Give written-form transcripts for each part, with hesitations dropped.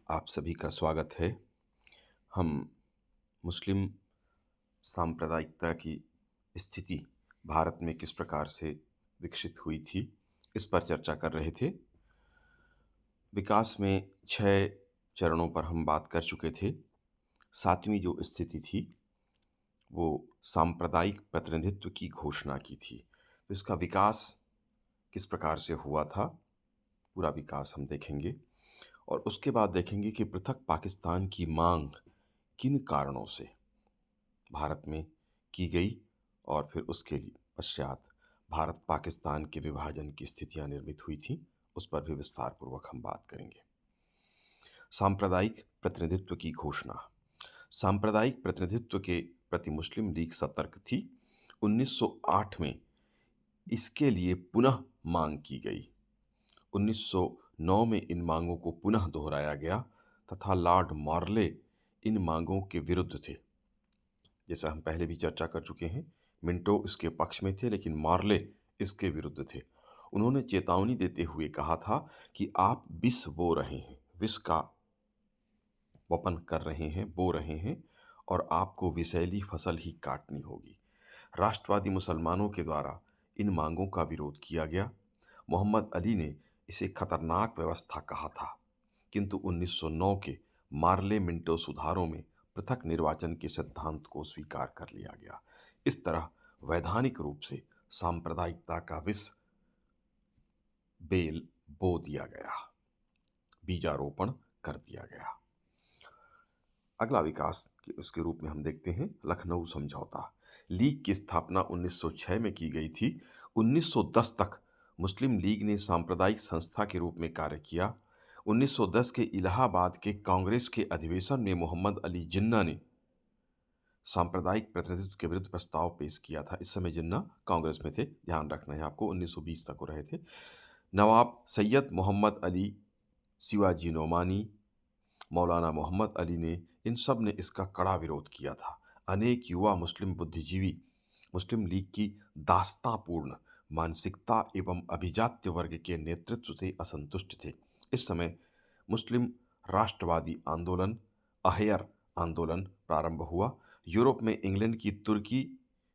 आप सभी का स्वागत है। हम मुस्लिम सांप्रदायिकता की स्थिति भारत में किस प्रकार से विकसित हुई थी, इस पर चर्चा कर रहे थे। विकास में 6 चरणों पर हम बात कर चुके थे। 7वीं जो स्थिति थी, वो सांप्रदायिक प्रतिनिधित्व की घोषणा की थी। तो इसका विकास किस प्रकार से हुआ था, पूरा विकास हम देखेंगे और उसके बाद देखेंगे कि पृथक पाकिस्तान की मांग किन कारणों से भारत में की गई और फिर उसके पश्चात भारत पाकिस्तान के विभाजन की स्थितियां निर्मित हुई थी, उस पर भी विस्तार पूर्वक हम बात करेंगे। सांप्रदायिक प्रतिनिधित्व की घोषणा। सांप्रदायिक प्रतिनिधित्व के प्रति मुस्लिम लीग सतर्क थी। 1908 में इसके लिए पुनः मांग की गई। 1909 में इन मांगों को पुनः दोहराया गया तथा लॉर्ड मॉर्ले इन मांगों के विरुद्ध थे। जैसा हम पहले भी चर्चा कर चुके हैं, मिंटो इसके पक्ष में थे लेकिन मार्ले इसके विरुद्ध थे। उन्होंने चेतावनी देते हुए कहा था कि आप विष बो रहे हैं, विष का वपन कर रहे हैं, बो रहे हैं और आपको विषैली फसल ही काटनी होगी। राष्ट्रवादी मुसलमानों के द्वारा इन मांगों का विरोध किया गया। मोहम्मद अली ने इसे खतरनाक व्यवस्था कहा था, किंतु 1909 के मार्ले मिंटो सुधारों में पृथक निर्वाचन के सिद्धांत को स्वीकार कर लिया गया। इस तरह वैधानिक रूप से सांप्रदायिकता का विष बेल बो दिया गया, बीजारोपण कर दिया गया। अगला विकास उसके रूप में हम देखते हैं लखनऊ समझौता। लीग की स्थापना 1906 में की गई थी। 1910 तक मुस्लिम लीग ने सांप्रदायिक संस्था के रूप में कार्य किया। 1910 के इलाहाबाद के कांग्रेस के अधिवेशन में मोहम्मद अली जिन्ना ने सांप्रदायिक प्रतिनिधित्व के विरुद्ध प्रस्ताव पेश किया था। इस समय जिन्ना कांग्रेस में थे, ध्यान रखना है आपको, 1920 तक वो रहे थे। नवाब सैयद मोहम्मद अली, शिवाजी नोमानी, मौलाना मोहम्मद अली ने इन सब ने इसका कड़ा विरोध किया था। अनेक युवा मुस्लिम बुद्धिजीवी मुस्लिम लीग की दासतापूर्ण मानसिकता एवं अभिजात्य वर्ग के नेतृत्व से असंतुष्ट थे। इस समय मुस्लिम राष्ट्रवादी आंदोलन, अहयर आंदोलन प्रारंभ हुआ। यूरोप में इंग्लैंड की तुर्की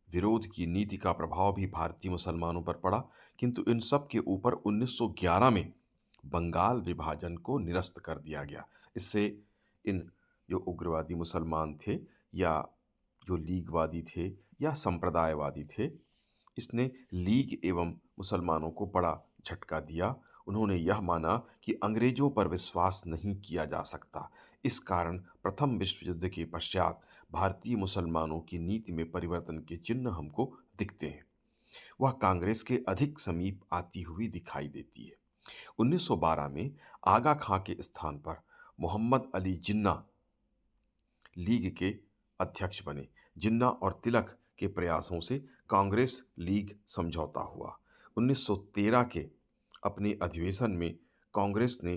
विरोध की नीति का प्रभाव भी भारतीय मुसलमानों पर पड़ा, किंतु इन सब के ऊपर 1911 में बंगाल विभाजन को निरस्त कर दिया गया। इससे इन जो उग्रवादी मुसलमान थे या जो लीगवादी थे या संप्रदायवादी थे, इसने लीग एवं मुसलमानों को बड़ा झटका दिया। उन्होंने यह माना कि अंग्रेजों पर विश्वास नहीं किया जा सकता। इस कारण प्रथम विश्व युद्ध के पश्चात भारतीय मुसलमानों की नीति में परिवर्तन के चिन्ह हमको दिखते हैं। वह कांग्रेस के अधिक समीप आती हुई दिखाई देती है। 1912 में आगा खां के स्थान पर मोहम्मद अली जिन्ना लीग के अध्यक्ष बने। जिन्ना और तिलक के प्रयासों से कांग्रेस लीग समझौता हुआ। 1913 के अपने अधिवेशन में कांग्रेस ने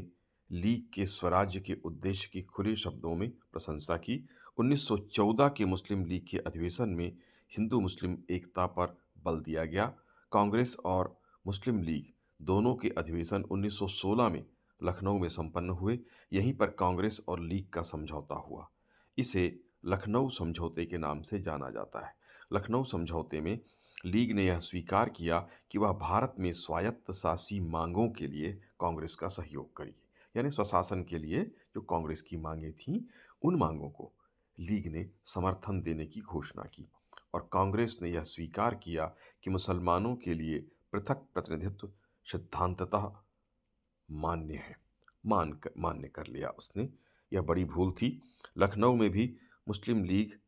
लीग के स्वराज्य के उद्देश्य की खुले शब्दों में प्रशंसा की। 1914 के मुस्लिम लीग के अधिवेशन में हिंदू मुस्लिम एकता पर बल दिया गया। कांग्रेस और मुस्लिम लीग दोनों के अधिवेशन 1916 में लखनऊ में संपन्न हुए। यहीं पर कांग्रेस और लीग का समझौता हुआ। इसे लखनऊ समझौते के नाम से जाना जाता है। लखनऊ समझौते में लीग ने यह स्वीकार किया कि वह भारत में स्वायत्त शासी मांगों के लिए कांग्रेस का सहयोग करेगी। यानी स्वशासन के लिए जो कांग्रेस की मांगें थीं, उन मांगों को लीग ने समर्थन देने की घोषणा की और कांग्रेस ने यह स्वीकार किया कि मुसलमानों के लिए पृथक प्रतिनिधित्व सिद्धांततः मान्य है। मान्य कर लिया उसने। यह बड़ी भूल थी। लखनऊ में भी मुस्लिम लीग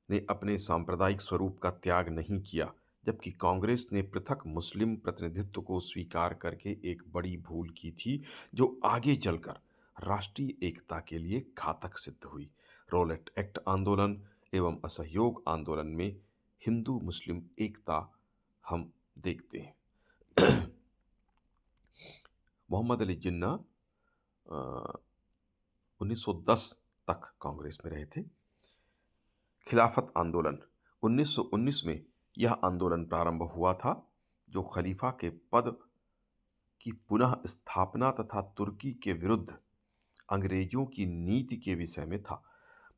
ने अपने सांप्रदायिक स्वरूप का त्याग नहीं किया, जबकि कांग्रेस ने पृथक मुस्लिम प्रतिनिधित्व को स्वीकार करके एक बड़ी भूल की थी, जो आगे चलकर राष्ट्रीय एकता के लिए घातक सिद्ध हुई। रोलेट एक्ट आंदोलन एवं असहयोग आंदोलन में हिंदू मुस्लिम एकता हम देखते हैं। मोहम्मद अली जिन्ना 1910 तक कांग्रेस में रहे थे। खिलाफत आंदोलन 1919 में यह आंदोलन प्रारंभ हुआ था, जो खलीफा के पद की पुनः स्थापना तथा तुर्की के विरुद्ध अंग्रेजों की नीति के विषय में था।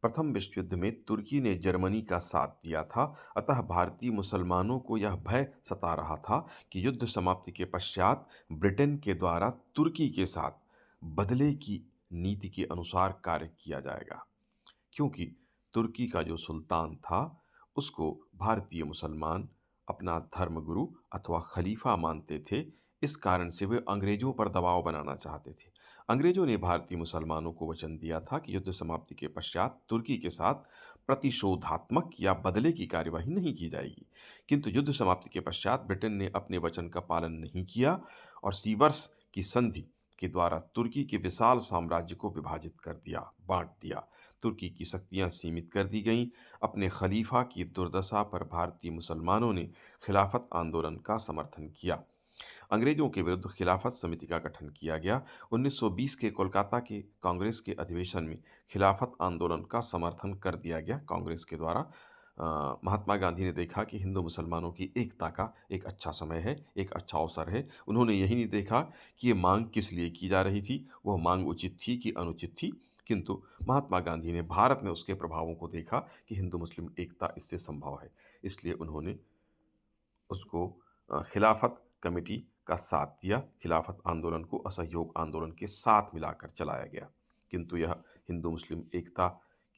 प्रथम विश्व युद्ध में तुर्की ने जर्मनी का साथ दिया था, अतः भारतीय मुसलमानों को यह भय सता रहा था कि युद्ध समाप्ति के पश्चात ब्रिटेन के द्वारा तुर्की के साथ बदले की नीति के अनुसार कार्य किया जाएगा। क्योंकि तुर्की का जो सुल्तान था, उसको भारतीय मुसलमान अपना धर्मगुरु अथवा खलीफा मानते थे। इस कारण से वे अंग्रेजों पर दबाव बनाना चाहते थे। अंग्रेजों ने भारतीय मुसलमानों को वचन दिया था कि युद्ध समाप्ति के पश्चात तुर्की के साथ प्रतिशोधात्मक या बदले की कार्यवाही नहीं की जाएगी। किंतु युद्ध समाप्ति के पश्चात ब्रिटेन ने अपने वचन का पालन नहीं किया और सीवर्स की संधि के द्वारा तुर्की के विशाल साम्राज्य को विभाजित कर दिया, बांट दिया। तुर्की की शक्तियां सीमित कर दी गईं। अपने खलीफा की दुर्दशा पर भारतीय मुसलमानों ने खिलाफत आंदोलन का समर्थन किया। अंग्रेजों के विरुद्ध खिलाफत समिति का गठन किया गया। 1920 के कोलकाता के कांग्रेस के अधिवेशन में खिलाफत आंदोलन का समर्थन कर दिया गया कांग्रेस के द्वारा। महात्मा गांधी ने देखा कि हिंदू मुसलमानों की एकता का एक अच्छा समय है, एक अच्छा अवसर है। उन्होंने यही नहीं देखा कि ये मांग किस लिए की जा रही थी, वह मांग उचित थी कि अनुचित थी। किंतु महात्मा गांधी ने भारत में उसके प्रभावों को देखा कि हिंदू मुस्लिम एकता इससे संभव है। इसलिए उन्होंने उसको खिलाफत कमेटी का साथ दिया। खिलाफत आंदोलन को असहयोग आंदोलन के साथ मिलाकर चलाया गया। किंतु यह हिंदू मुस्लिम एकता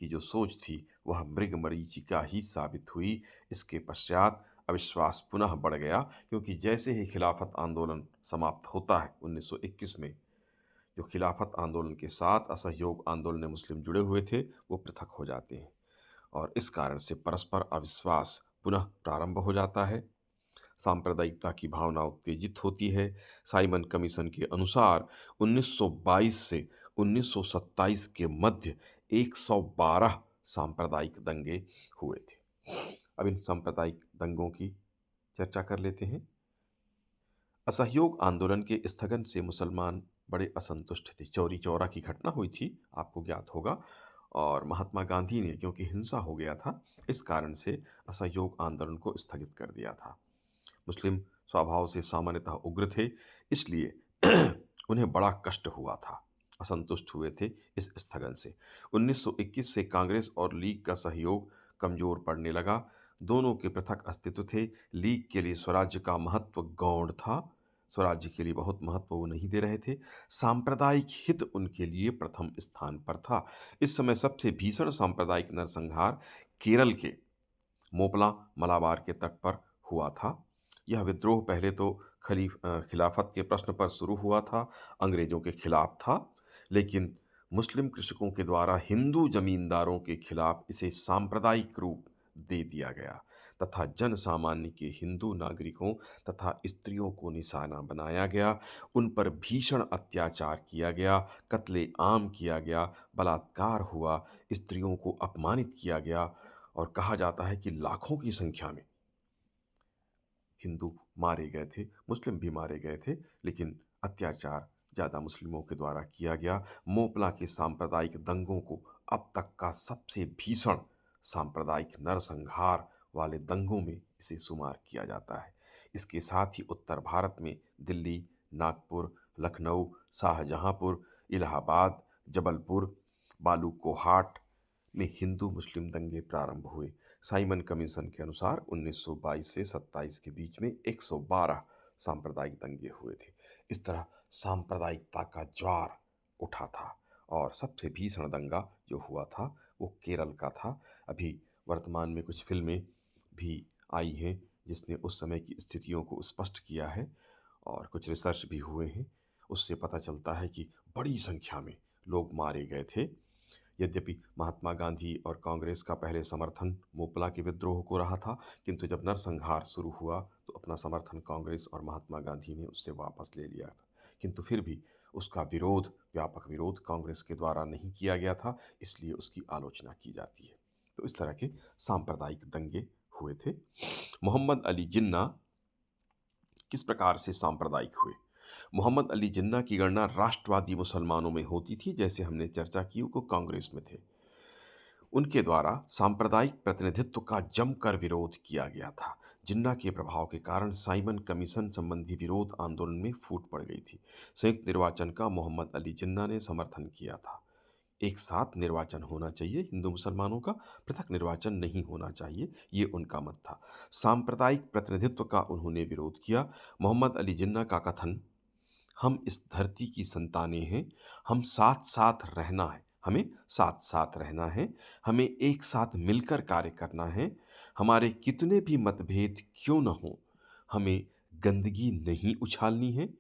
की जो सोच थी, वह मृगमरीचिका ही साबित हुई। इसके पश्चात अविश्वास पुनः बढ़ गया, क्योंकि जैसे ही खिलाफत आंदोलन समाप्त होता है 1921 में, जो खिलाफत आंदोलन के साथ असहयोग आंदोलन में मुस्लिम जुड़े हुए थे, वो पृथक हो जाते हैं और इस कारण से परस्पर अविश्वास पुनः प्रारंभ हो जाता है। सांप्रदायिकता की भावना उत्तेजित होती है। साइमन कमीशन के अनुसार 1922 से 1927 के मध्य 112 सांप्रदायिक दंगे हुए थे। अब इन सांप्रदायिक दंगों की चर्चा कर लेते हैं। असहयोग आंदोलन के स्थगन से मुसलमान बड़े असंतुष्ट थे। चौरी चौरा की घटना हुई थी, आपको ज्ञात होगा, और महात्मा गांधी ने, क्योंकि हिंसा हो गया था, इस कारण से असहयोग आंदोलन को स्थगित कर दिया था। मुस्लिम स्वभाव से सामान्यतः उग्र थे, इसलिए उन्हें बड़ा कष्ट हुआ था, असंतुष्ट हुए थे इस स्थगन से। 1921 से कांग्रेस और लीग का सहयोग कमजोर पड़ने लगा। दोनों के पृथक अस्तित्व थे। लीग के लिए स्वराज्य का महत्व गौण था, स्वराज्य के लिए बहुत महत्व वो नहीं दे रहे थे। सांप्रदायिक हित उनके लिए प्रथम स्थान पर था। इस समय सबसे भीषण सांप्रदायिक नरसंहार केरल के मोपला मलाबार के तट पर हुआ था। यह विद्रोह पहले तो खिलाफत के प्रश्न पर शुरू हुआ था, अंग्रेजों के खिलाफ था, लेकिन मुस्लिम कृषकों के द्वारा हिंदू जमींदारों के खिलाफ इसे सांप्रदायिक रूप दे दिया गया तथा जन सामान्य के हिंदू नागरिकों तथा स्त्रियों को निशाना बनाया गया। उन पर भीषण अत्याचार किया गया, कत्ले आम किया गया, बलात्कार हुआ, स्त्रियों को अपमानित किया गया और कहा जाता है कि लाखों की संख्या में हिंदू मारे गए थे, मुस्लिम भी मारे गए थे, लेकिन अत्याचार ज़्यादा मुस्लिमों के द्वारा किया गया। मोपला के सांप्रदायिक दंगों को अब तक का सबसे भीषण सांप्रदायिक नरसंहार वाले दंगों में इसे शुमार किया जाता है। इसके साथ ही उत्तर भारत में दिल्ली, नागपुर, लखनऊ, शाहजहांपुर, इलाहाबाद, जबलपुर, बालूकोहाट में हिंदू मुस्लिम दंगे प्रारंभ हुए। साइमन कमीशन के अनुसार 1922 से 27 के बीच में 112 सांप्रदायिक दंगे हुए थे। इस तरह सांप्रदायिकता का ज्वार उठा था और सबसे भीषण दंगा जो हुआ था वो केरल का था। अभी वर्तमान में कुछ फिल्में भी आई हैं जिसने उस समय की स्थितियों को स्पष्ट किया है और कुछ रिसर्च भी हुए हैं। उससे पता चलता है कि बड़ी संख्या में लोग मारे गए थे। यद्यपि महात्मा गांधी और कांग्रेस का पहले समर्थन मोपला के विद्रोह को रहा था, किंतु जब नरसंहार शुरू हुआ तो अपना समर्थन कांग्रेस और महात्मा गांधी ने उससे वापस ले लिया था। किंतु फिर भी उसका विरोध, व्यापक विरोध कांग्रेस के द्वारा नहीं किया गया था, इसलिए उसकी आलोचना की जाती है। तो इस तरह के सांप्रदायिक दंगे हुए थे। मोहम्मद अली जिन्ना किस प्रकार से सांप्रदायिक हुए? मोहम्मद अली जिन्ना की गणना राष्ट्रवादी मुसलमानों में होती थी, जैसे हमने चर्चा की, वो कांग्रेस में थे। उनके द्वारा सांप्रदायिक प्रतिनिधित्व का जमकर विरोध किया गया था। जिन्ना के प्रभाव के कारण साइमन कमीशन संबंधी विरोध आंदोलन में फूट पड़ गई थी। संयुक्त निर्वाचन का मोहम्मद अली जिन्ना ने समर्थन किया था। एक साथ निर्वाचन होना चाहिए हिंदू मुसलमानों का, पृथक निर्वाचन नहीं होना चाहिए, ये उनका मत था। सांप्रदायिक प्रतिनिधित्व का उन्होंने विरोध किया। मोहम्मद अली जिन्ना का कथन, हम इस धरती की संतानें हैं, हम साथ-साथ रहना है, हमें साथ-साथ रहना है, हमें एक साथ मिलकर कार्य करना है, हमारे कितने भी मतभेद क्यों न हों, हमें गंदगी नहीं उछालनी है।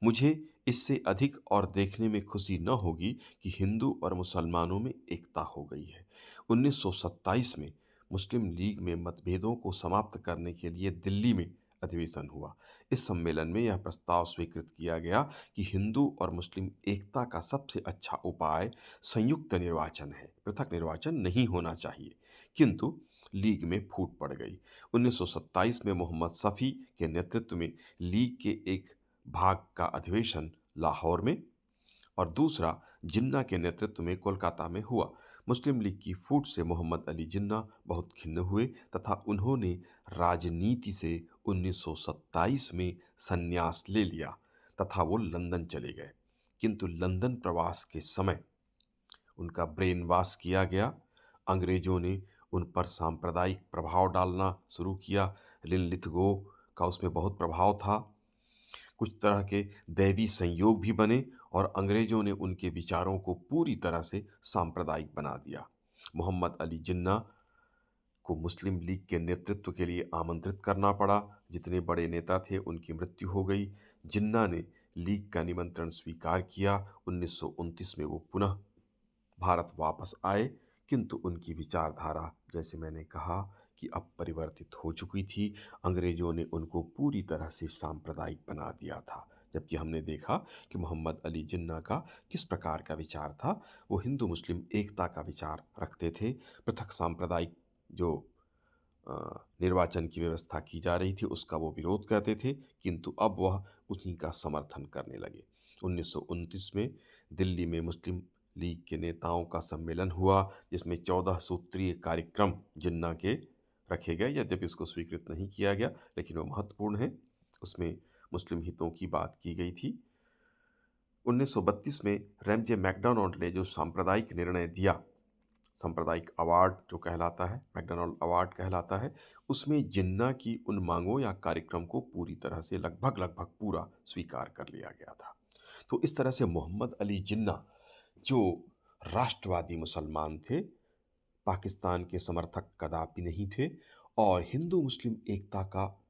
मुझे इससे अधिक और देखने में खुशी न होगी कि हिंदू और मुसलमानों में एकता हो गई है। 1927 में मुस्लिम लीग में मतभेदों को समाप्त करने के लिए दिल्ली में अधिवेशन हुआ। इस सम्मेलन में यह प्रस्ताव स्वीकृत किया गया कि हिंदू और मुस्लिम एकता का सबसे अच्छा उपाय संयुक्त निर्वाचन है, पृथक निर्वाचन नहीं होना चाहिए। किंतु लीग में फूट पड़ गई। 1927 में मोहम्मद शफी के नेतृत्व में लीग के एक भाग का अधिवेशन लाहौर में और दूसरा जिन्ना के नेतृत्व में कोलकाता में हुआ। मुस्लिम लीग की फूट से मोहम्मद अली जिन्ना बहुत खिन्न हुए तथा उन्होंने राजनीति से 1927 में संन्यास ले लिया तथा वो लंदन चले गए। किंतु लंदन प्रवास के समय उनका ब्रेन वॉश किया गया। अंग्रेजों ने उन पर सांप्रदायिक प्रभाव डालना शुरू किया। लिनलिथगो का उसमें बहुत प्रभाव था। कुछ तरह के दैवी संयोग भी बने और अंग्रेजों ने उनके विचारों को पूरी तरह से सांप्रदायिक बना दिया। मोहम्मद अली जिन्ना को मुस्लिम लीग के नेतृत्व के लिए आमंत्रित करना पड़ा। जितने बड़े नेता थे उनकी मृत्यु हो गई। जिन्ना ने लीग का निमंत्रण स्वीकार किया। 1929 में वो पुनः भारत वापस आए, किंतु उनकी विचारधारा जैसे मैंने कहा कि अब परिवर्तित हो चुकी थी। अंग्रेजों ने उनको पूरी तरह से सांप्रदायिक बना दिया था। जबकि हमने देखा कि मोहम्मद अली जिन्ना का किस प्रकार का विचार था। वो हिंदू मुस्लिम एकता का विचार रखते थे। पृथक सांप्रदायिक जो अ, निर्वाचन की व्यवस्था की जा रही थी उसका वो विरोध करते थे, किंतु अब वह उन्हीं का समर्थन करने लगे। 1929 में दिल्ली में मुस्लिम लीग के नेताओं का सम्मेलन हुआ, जिसमें 14 सूत्रीय कार्यक्रम जिन्ना के रखे गए। यद्यपि उसको स्वीकृत नहीं किया गया, लेकिन वो महत्वपूर्ण है। उसमें मुस्लिम हितों की बात की गई थी। 1932 में रैमजे मैकडॉनल्ड ने जो सांप्रदायिक निर्णय दिया, सांप्रदायिक अवार्ड जो कहलाता है, मैकडॉनल्ड अवार्ड कहलाता है, उसमें जिन्ना की उन मांगों या कार्यक्रम को पूरी तरह से लगभग पूरा स्वीकार कर लिया गया था। तो इस तरह से मोहम्मद अली जिन्ना जो राष्ट्रवादी मुसलमान थे, पाकिस्तान के समर्थक कदापि नहीं थे और हिंदू मुस्लिम एकता का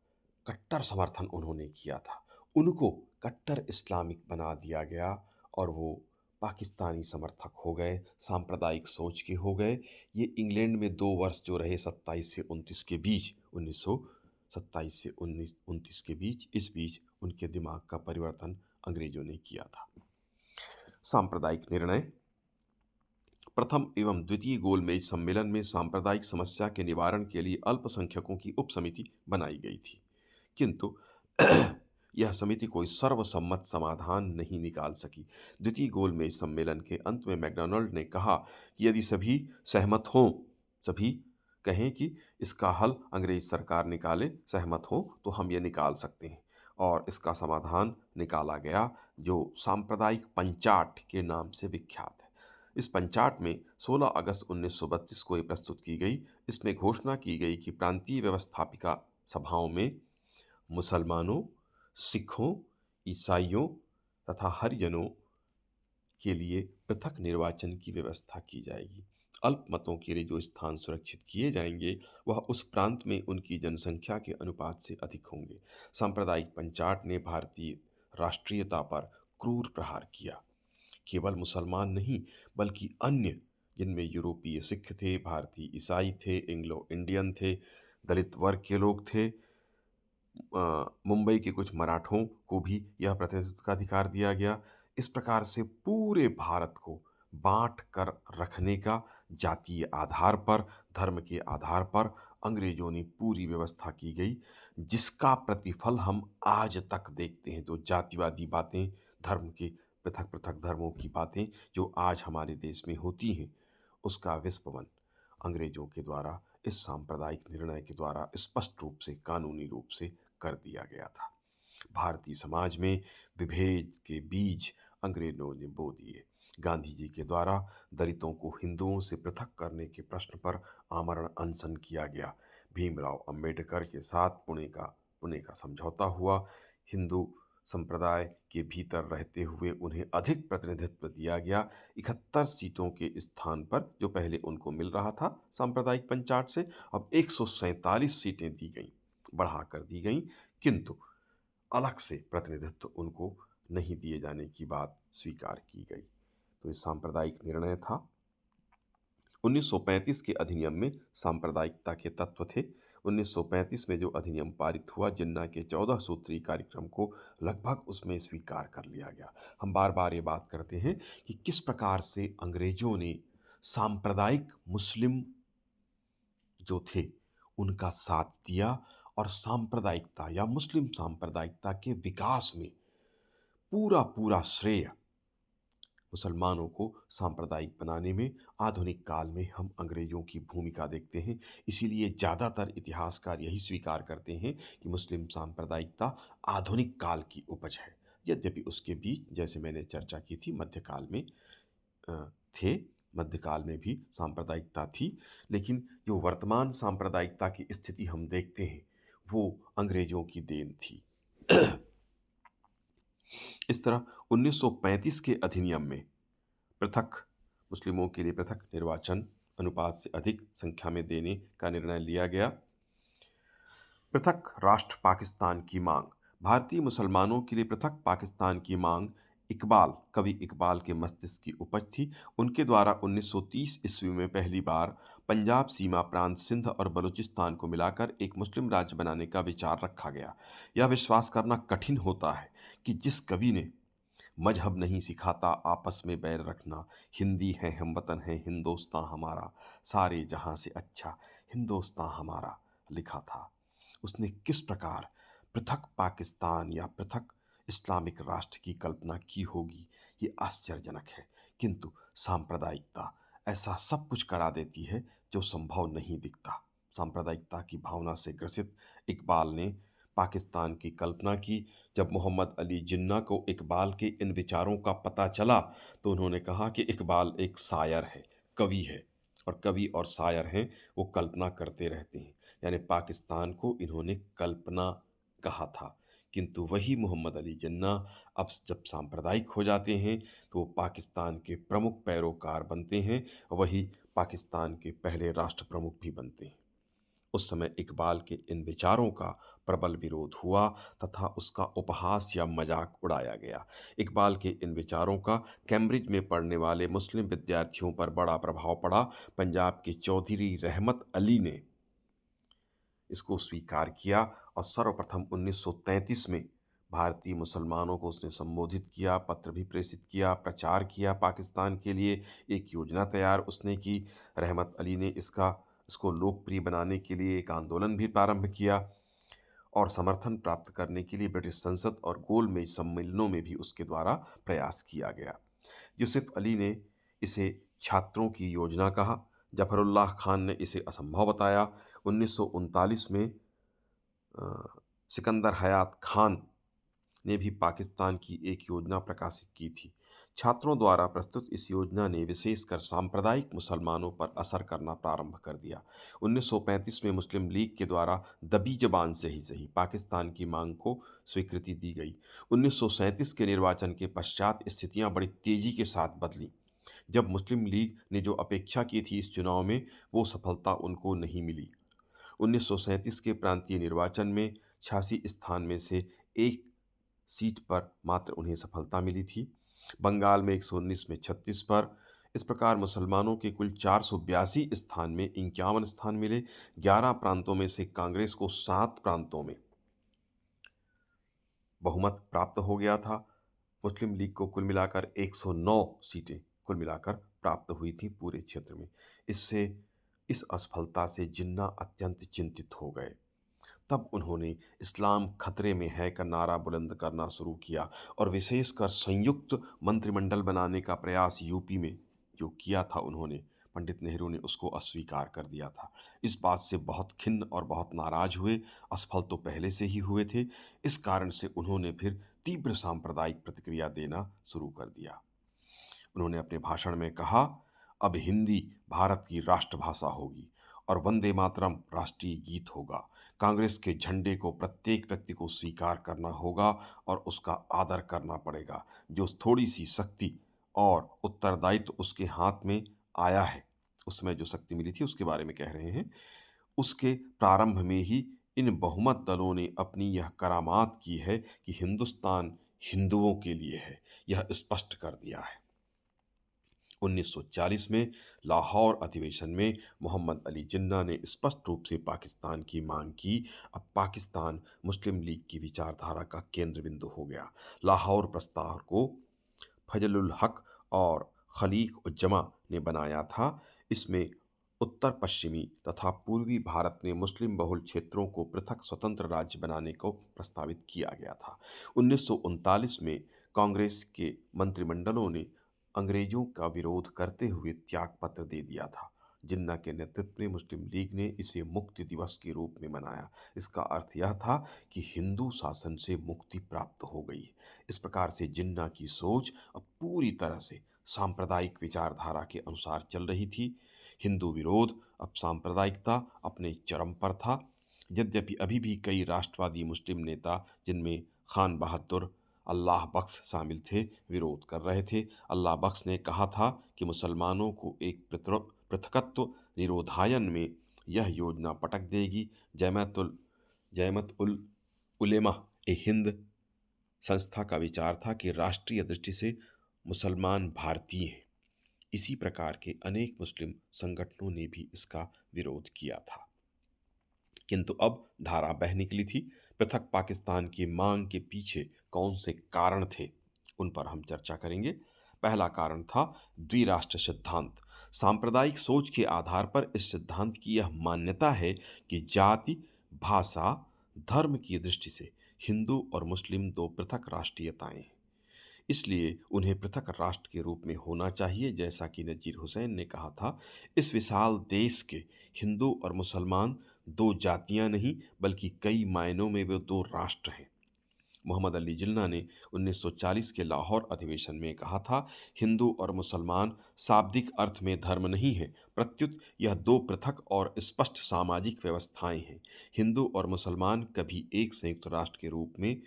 कट्टर समर्थन उन्होंने किया था। उनको कट्टर इस्लामिक बना दिया गया और वो पाकिस्तानी समर्थक हो गए, सांप्रदायिक सोच के हो गए। ये इंग्लैंड में 2 वर्ष जो रहे 27 से 29 के बीच, 1927 से 29 के बीच, इस बीच उनके दिमाग का परिवर्तन अंग्रेजों ने किया था। सांप्रदायिक निर्णय। प्रथम एवं द्वितीय गोलमेज सम्मेलन में सांप्रदायिक समस्या के निवारण के लिए अल्पसंख्यकों की उपसमिति बनाई गई थी, किंतु यह समिति कोई सर्वसम्मत समाधान नहीं निकाल सकी। द्वितीय गोलमेज सम्मेलन के अंत में मैकडॉनल्ड ने कहा कि यदि सभी सहमत हों, सभी कहें कि इसका हल अंग्रेज सरकार निकाले, सहमत हों तो हम ये निकाल सकते हैं। और इसका समाधान निकाला गया, जो सांप्रदायिक पंचाट के नाम से विख्यात है। इस पंचाट में 16 अगस्त 1932 को ये प्रस्तुत की गई। इसमें घोषणा की गई कि प्रांतीय व्यवस्थापिका सभाओं में मुसलमानों, सिखों, ईसाइयों तथा हरिजनों के लिए पृथक निर्वाचन की व्यवस्था की जाएगी। अल्पमतों के लिए जो स्थान सुरक्षित किए जाएंगे वह उस प्रांत में उनकी जनसंख्या के अनुपात से अधिक होंगे। सांप्रदायिक पंचाट ने भारतीय राष्ट्रीयता पर क्रूर प्रहार किया। केवल मुसलमान नहीं, बल्कि अन्य, जिनमें यूरोपीय सिख थे, भारतीय ईसाई थे, एंग्लो इंडियन थे, दलित वर्ग के लोग थे, मुंबई के कुछ मराठों को भी यह प्रतिनिधित्व का अधिकार दिया गया। इस प्रकार से पूरे भारत को बांट कर रखने का जातीय आधार पर, धर्म के आधार पर अंग्रेजों ने पूरी व्यवस्था की गई, जिसका प्रतिफल हम आज तक देखते हैं। तो जातिवादी बातें, धर्म के पृथक-पृथक धर्मों की बातें जो आज हमारे देश में होती हैं, उसका विस्फोट अंग्रेजों के द्वारा इस सांप्रदायिक निर्णय के द्वारा स्पष्ट रूप से, कानूनी रूप से कर दिया गया था। भारतीय समाज में विभेद के बीज अंग्रेजों ने बो दिए। गांधी जी के द्वारा दलितों को हिंदुओं से पृथक करने के प्रश्न पर आमरण अनशन किया गया। भीमराव अंबेडकर के साथ पुणे का समझौता हुआ। हिंदू संप्रदाय के भीतर रहते हुए उन्हें अधिक प्रतिनिधित्व दिया गया। 71 सीटों के स्थान पर, जो पहले उनको मिल रहा था सांप्रदायिक पंचाट से, अब 147 सीटें दी गईं, बढ़ा कर दी गईं, किंतु अलग से प्रतिनिधित्व उनको नहीं दिए जाने की बात स्वीकार की गई। तो ये सांप्रदायिक निर्णय था। 1935 के अधिनियम में सांप्रदायिकता के तत्व थे। 1935 में जो अधिनियम पारित हुआ, जिन्ना के 14 सूत्रीय कार्यक्रम को लगभग उसमें स्वीकार कर लिया गया। हम बार बार ये बात करते हैं कि किस प्रकार से अंग्रेजों ने सांप्रदायिक मुस्लिम जो थे उनका साथ दिया, और सांप्रदायिकता या मुस्लिम सांप्रदायिकता के विकास में पूरा पूरा श्रेय मुसलमानों को सांप्रदायिक बनाने में आधुनिक काल में हम अंग्रेजों की भूमिका देखते हैं। इसीलिए ज़्यादातर इतिहासकार यही स्वीकार करते हैं कि मुस्लिम सांप्रदायिकता आधुनिक काल की उपज है। यद्यपि उसके बीच, जैसे मैंने चर्चा की थी, मध्यकाल में थे, मध्यकाल में भी सांप्रदायिकता थी, लेकिन जो वर्तमान सांप्रदायिकता की स्थिति हम देखते हैं वो अंग्रेजों की देन थी। इस तरह 1935 के अधिनियम में पृथक मुस्लिमों के लिए पृथक निर्वाचन अनुपात से अधिक संख्या में देने का निर्णय लिया गया। पृथक राष्ट्र पाकिस्तान की मांग। भारतीय मुसलमानों के लिए पृथक पाकिस्तान की मांग कवि इकबाल के मस्तिष्क की उपज थी। उनके द्वारा 1930 ईस्वी में पहली बार पंजाब सीमा प्रांत सिंध और बलूचिस्तान को मिलाकर एक मुस्लिम राज्य बनाने का विचार रखा गया। यह विश्वास करना कठिन होता है कि जिस कवि ने मजहब नहीं सिखाता आपस में बैर रखना, हिंदी है हमवतन है हिंदोस्तां हमारा, सारे जहां से अच्छा हिंदोस्तां हमारा लिखा था, उसने किस प्रकार पृथक पाकिस्तान या पृथक इस्लामिक राष्ट्र की कल्पना की होगी, ये आश्चर्यजनक है। किंतु सांप्रदायिकता ऐसा सब कुछ करा देती है जो संभव नहीं दिखता। सांप्रदायिकता की भावना से ग्रसित इकबाल ने पाकिस्तान की कल्पना की। जब मोहम्मद अली जिन्ना को इकबाल के इन विचारों का पता चला तो उन्होंने कहा कि इकबाल एक शायर है, कवि है, और कवि और शायर हैं, वो कल्पना करते रहते हैं। यानी पाकिस्तान को इन्होंने कल्पना कहा था। किंतु वही मोहम्मद अली जिन्ना अब जब सांप्रदायिक हो जाते हैं तो वो पाकिस्तान के प्रमुख पैरोकार बनते हैं, वही पाकिस्तान के पहले राष्ट्र प्रमुख भी बनते हैं। उस समय इकबाल के इन विचारों का प्रबल विरोध हुआ तथा उसका उपहास या मजाक उड़ाया गया। इकबाल के इन विचारों का कैम्ब्रिज में पढ़ने वाले मुस्लिम विद्यार्थियों पर बड़ा प्रभाव पड़ा। पंजाब के चौधरी रहमत अली ने इसको स्वीकार किया और सर्वप्रथम 1933 में भारतीय मुसलमानों को उसने संबोधित किया, पत्र भी प्रेषित किया, प्रचार किया पाकिस्तान के लिए, एक योजना तैयार उसने की। रहमत अली ने इसको लोकप्रिय बनाने के लिए एक आंदोलन भी प्रारंभ किया, और समर्थन प्राप्त करने के लिए ब्रिटिश संसद और गोलमेज सम्मेलनों में भी उसके द्वारा प्रयास किया गया। यूसुफ अली ने इसे छात्रों की योजना कहा। जफरुल्लाह खान ने इसे असंभव बताया। 1939 में सिकंदर हयात खान ने भी पाकिस्तान की एक योजना प्रकाशित की थी। छात्रों द्वारा प्रस्तुत इस योजना ने विशेषकर सांप्रदायिक मुसलमानों पर असर करना प्रारंभ कर दिया। 1935 में मुस्लिम लीग के द्वारा दबी जबान से ही सही पाकिस्तान की मांग को स्वीकृति दी गई। 1937 के निर्वाचन के पश्चात स्थितियां बड़ी तेजी के साथ बदली। जब मुस्लिम लीग ने जो अपेक्षा की थी इस चुनाव में, वो सफलता उनको नहीं मिली। 1937 के प्रांतीय निर्वाचन में 86 स्थान में से एक सीट पर मात्र उन्हें सफलता मिली थी। बंगाल में 119 में 36 पर। इस प्रकार मुसलमानों के कुल 482 स्थान में 51 स्थान मिले। 11 प्रांतों में से कांग्रेस को 7 प्रांतों में बहुमत प्राप्त हो गया था। मुस्लिम लीग को कुल मिलाकर 109 सीटें कुल मिलाकर प्राप्त हुई थी पूरे क्षेत्र में। इस असफलता से जिन्ना अत्यंत चिंतित हो गए। तब उन्होंने इस्लाम खतरे में है का नारा बुलंद करना शुरू किया, और विशेषकर संयुक्त मंत्रिमंडल बनाने का प्रयास यूपी में जो किया था उन्होंने, पंडित नेहरू ने उसको अस्वीकार कर दिया था। इस बात से बहुत खिन्न और बहुत नाराज हुए। असफल तो पहले से ही हुए थे। इस कारण से उन्होंने फिर तीव्र सांप्रदायिक प्रतिक्रिया देना शुरू कर दिया। उन्होंने अपने भाषण में कहा, अब हिंदी भारत की राष्ट्रभाषा होगी और वंदे मातरम राष्ट्रीय गीत होगा। कांग्रेस के झंडे को प्रत्येक व्यक्ति को स्वीकार करना होगा और उसका आदर करना पड़ेगा। जो थोड़ी सी शक्ति और उत्तरदायित्व उसके हाथ में आया है, उसमें जो शक्ति मिली थी उसके बारे में कह रहे हैं, उसके प्रारंभ में ही इन बहुमत दलों ने अपनी यह करामात की है कि हिंदुस्तान हिंदुओं के लिए है, यह स्पष्ट कर दिया है। 1940 में लाहौर अधिवेशन में मोहम्मद अली जिन्ना ने स्पष्ट रूप से पाकिस्तान की मांग की। अब पाकिस्तान मुस्लिम लीग की विचारधारा का केंद्र बिंदु हो गया। लाहौर प्रस्ताव को फजलुल हक और खलीक उज्जमा ने बनाया था। इसमें उत्तर पश्चिमी तथा पूर्वी भारत में मुस्लिम बहुल क्षेत्रों को पृथक स्वतंत्र राज्य बनाने को प्रस्तावित किया गया था। 1939 में कांग्रेस के मंत्रिमंडलों ने अंग्रेजों का विरोध करते हुए त्यागपत्र दे दिया था। जिन्ना के नेतृत्व में मुस्लिम लीग ने इसे मुक्ति दिवस के रूप में मनाया। इसका अर्थ यह था कि हिंदू शासन से मुक्ति प्राप्त हो गई। इस प्रकार से जिन्ना की सोच अब पूरी तरह से सांप्रदायिक विचारधारा के अनुसार चल रही थी। हिंदू विरोध अब सांप्रदायिकता अपने चरम पर था। यद्यपि अभी भी कई राष्ट्रवादी मुस्लिम नेता, जिनमें खान बहादुर, अल्लाह बख्श शामिल थे, विरोध कर रहे थे। अल्लाह बख्श ने कहा था कि मुसलमानों को एक पृथकत्व निरोधायन में यह योजना पटक देगी। जैमत उल उलेमा ए हिंद संस्था का विचार था कि राष्ट्रीय दृष्टि से मुसलमान भारतीय हैं। इसी प्रकार के अनेक मुस्लिम संगठनों ने भी इसका विरोध किया था। किंतु अब धारा बह निकली थी। पृथक पाकिस्तान की मांग के पीछे कौन से कारण थे, उन पर हम चर्चा करेंगे। पहला कारण था द्विराष्ट्र सिद्धांत। सांप्रदायिक सोच के आधार पर इस सिद्धांत की यह मान्यता है कि जाति, भाषा, धर्म की दृष्टि से हिंदू और मुस्लिम दो पृथक राष्ट्रीयताएं हैं, इसलिए उन्हें पृथक राष्ट्र के रूप में होना चाहिए। जैसा कि नजीर हुसैन ने कहा था, इस विशाल देश के हिंदू और मुसलमान दो जातियां नहीं बल्कि कई मायनों में वे दो राष्ट्र हैं। मोहम्मद अली जिन्ना ने 1940 के लाहौर अधिवेशन में कहा था, हिंदू और मुसलमान शाब्दिक अर्थ में धर्म नहीं है, प्रत्युत यह दो पृथक और स्पष्ट सामाजिक व्यवस्थाएं हैं। हिंदू और मुसलमान कभी एक संयुक्त राष्ट्र के रूप में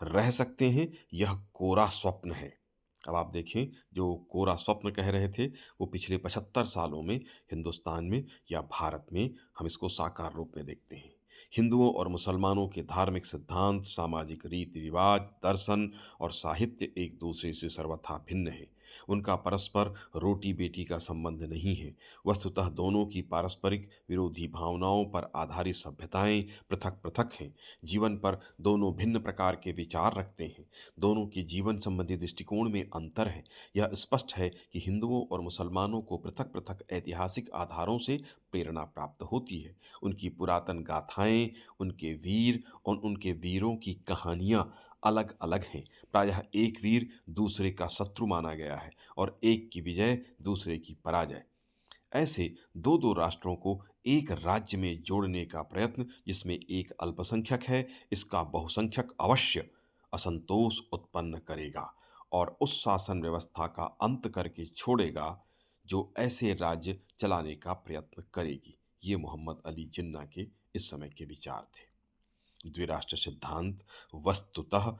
रह सकते हैं, यह कोरा स्वप्न है। अब आप देखें, जो कोरा स्वप्न कह रहे थे, वो पिछले 75 सालों में हिंदुस्तान में या भारत में हम इसको साकार रूप में देखते हैं। हिंदुओं और मुसलमानों के धार्मिक सिद्धांत, सामाजिक रीति रिवाज, दर्शन और साहित्य एक दूसरे से सर्वथा भिन्न है। उनका परस्पर रोटी बेटी का संबंध नहीं है। वस्तुतः दोनों की पारस्परिक विरोधी भावनाओं पर आधारित सभ्यताएं पृथक पृथक हैं। जीवन पर दोनों भिन्न प्रकार के विचार रखते हैं। दोनों के जीवन संबंधी दृष्टिकोण में अंतर है। यह स्पष्ट है कि हिंदुओं और मुसलमानों को पृथक पृथक ऐतिहासिक आधारों से प्रेरणा प्राप्त होती है। उनकी पुरातन गाथाएं, उनके वीर और उनके वीरों की कहानियां अलग अलग हैं। प्रायः एक वीर दूसरे का शत्रु माना गया है और एक की विजय दूसरे की पराजय। ऐसे दो दो राष्ट्रों को एक राज्य में जोड़ने का प्रयत्न, जिसमें एक अल्पसंख्यक है, इसका बहुसंख्यक अवश्य असंतोष उत्पन्न करेगा और उस शासन व्यवस्था का अंत करके छोड़ेगा जो ऐसे राज्य चलाने का प्रयत्न करेगी। ये मोहम्मद अली जिन्ना के इस समय के विचार थे। द्विराष्ट्र सिद्धांत वस्तुतः